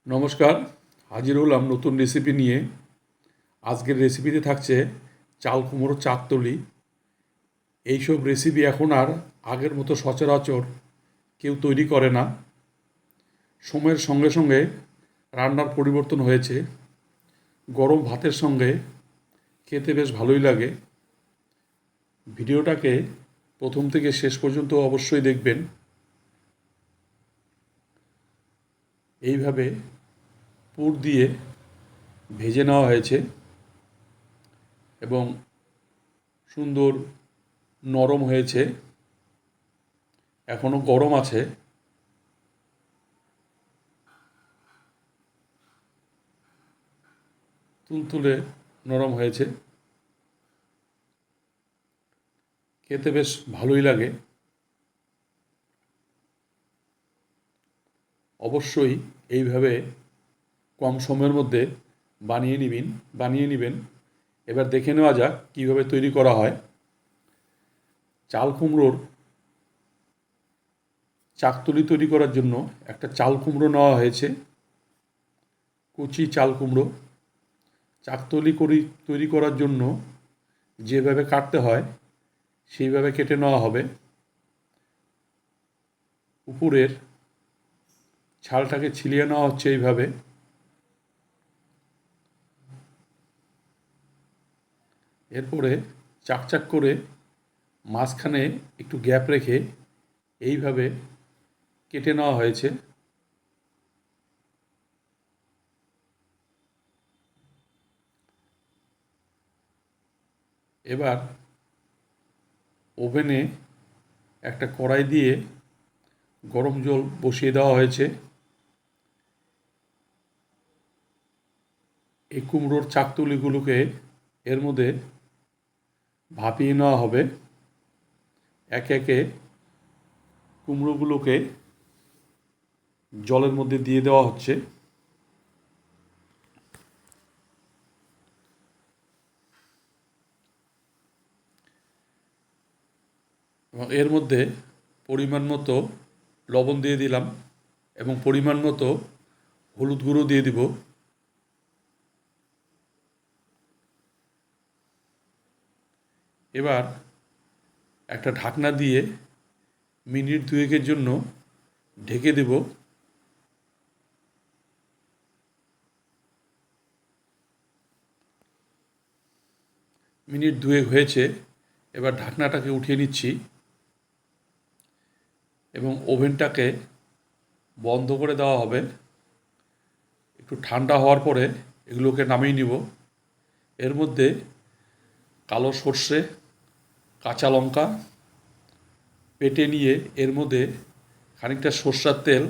নমস্কার, হাজির হলাম নতুন রেসিপি নিয়ে। আজকের রেসিপিতে থাকছে চাল কুমড়ো চাকতলি। এইসব রেসিপি এখন আর আগের মতো সচরাচর কেউ তৈরি করে না। সময়ের সঙ্গে সঙ্গে রান্নার পরিবর্তন হয়েছে। গরম ভাতের সঙ্গে খেতে বেশ ভালোই লাগে। ভিডিওটাকে প্রথম থেকে শেষ পর্যন্ত অবশ্যই দেখবেন। এইভাবে পুর দিয়ে ভেজে নেওয়া হয়েছে এবং সুন্দর নরম হয়েছে, এখনও গরম আছে। তুলতুলে নরম হয়েছে, খেতে বেশ ভালোই লাগে। অবশ্যই এইভাবে কম সময়ের মধ্যে বানিয়ে নেবেন। এবার দেখে নেওয়া যাক কীভাবে তৈরি করা হয়। চাল কুমড়োর চাকতলি তৈরি করার জন্য একটা চাল কুমড়ো নেওয়া হয়েছে, কচি চাল কুমড়ো। চাকতলি তৈরি করার জন্য যেভাবে কাটতে হয় সেইভাবে কেটে নেওয়া হবে। উপরের ছালটাকে ছিলিয়ে নেওয়া হচ্ছে এইভাবে। এরপরে চাকচাক করে মাঝখানে একটু গ্যাপ রেখে এইভাবে কেটে নেওয়া হয়েছে। এবার ওভেনে একটা কড়াই দিয়ে গরম জল বসিয়ে দেওয়া হয়েছে। এই কুমড়োর চাকতুলিগুলোকে এর মধ্যে ভাপিয়ে নেওয়া হবে। একে একে কুমড়োগুলোকে জলের মধ্যে দিয়ে দেওয়া হচ্ছে এবং এর মধ্যে পরিমাণ মতো লবণ দিয়ে দিলাম এবং পরিমাণ মতো হলুদ গুঁড়ো দিয়ে দিব। এবার একটা ঢাকনা দিয়ে মিনিট দুয়েকের জন্য ঢেকে দেব। মিনিট দুয়েক হয়েছে, এবার ঢাকনাটাকে উঠিয়ে নিচ্ছি এবং ওভেনটাকে বন্ধ করে দেওয়া হবে। একটু ঠান্ডা হওয়ার পরে এগুলোকে নামিয়ে নিব। এর মধ্যে কালো সর্ষে, কাঁচা লঙ্কা পেটে নিয়ে এর মধ্যে খানিকটা সর্ষার তেল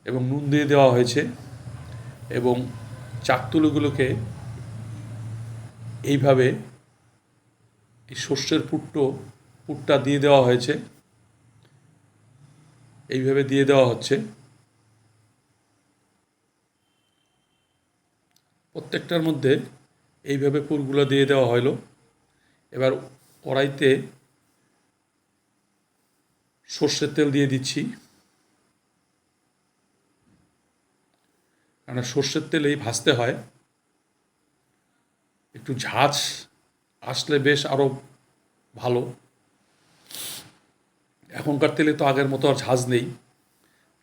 এবং নুন দিয়ে দেওয়া হয়েছে এবং চাকতুলিগুলোকে এইভাবে এই সর্ষের পুরটা দিয়ে দেওয়া হয়েছে, এইভাবে দিয়ে দেওয়া হচ্ছে। প্রত্যেকটার মধ্যে এইভাবে পুরগুলো দিয়ে দেওয়া হলো। এবার কড়াইতে সর্ষের তেল দিয়ে দিচ্ছি, কারণ সর্ষের তেলেই ভাজতে হয়। একটু ঝাঁঝ আসলে বেশ আরও ভালো। এখনকার তেলে তো আগের মতো আর ঝাঁঝ নেই।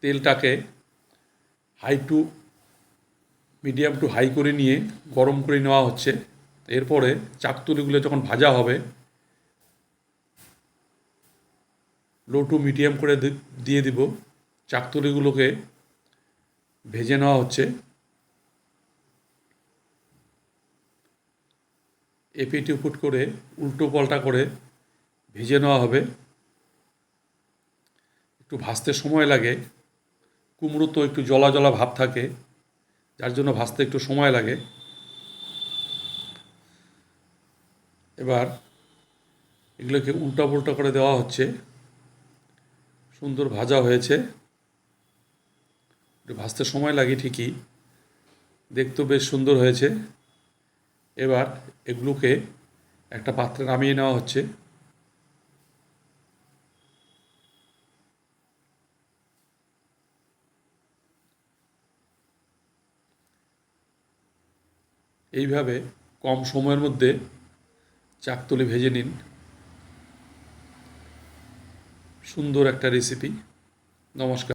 তেলটাকে মিডিয়াম টু হাই করে নিয়ে গরম করে নেওয়া হচ্ছে। এরপরে চাকতুলিগুলো যখন ভাজা হবে লো টু মিডিয়াম করে দিয়ে দিব। চাকতুলিগুলোকে ভেজে নেওয়া হচ্ছে। এপিট উপুট করে উল্টো পাল্টা করে ভেজে নেওয়া হবে। একটু ভাজতে সময় লাগে, কুমড়ো তো একটু জলা জলা ভাব থাকে, যার জন্য ভাজতে একটু সময় লাগে। এবার এগুলোকে উল্টা পাল্টা করে দেওয়া হচ্ছে। সুন্দর ভাজা হয়েছে, একটু ভাজতে সময় লাগে ঠিকই, দেখতেও বেশ সুন্দর হয়েছে। এবার এগুলোকে একটা পাত্রে নামিয়ে নেওয়া হচ্ছে। এইভাবে কম সময়ের মধ্যে চাকতলি ভেজে নিন। সুন্দর একটা রেসিপি। নমস্কার।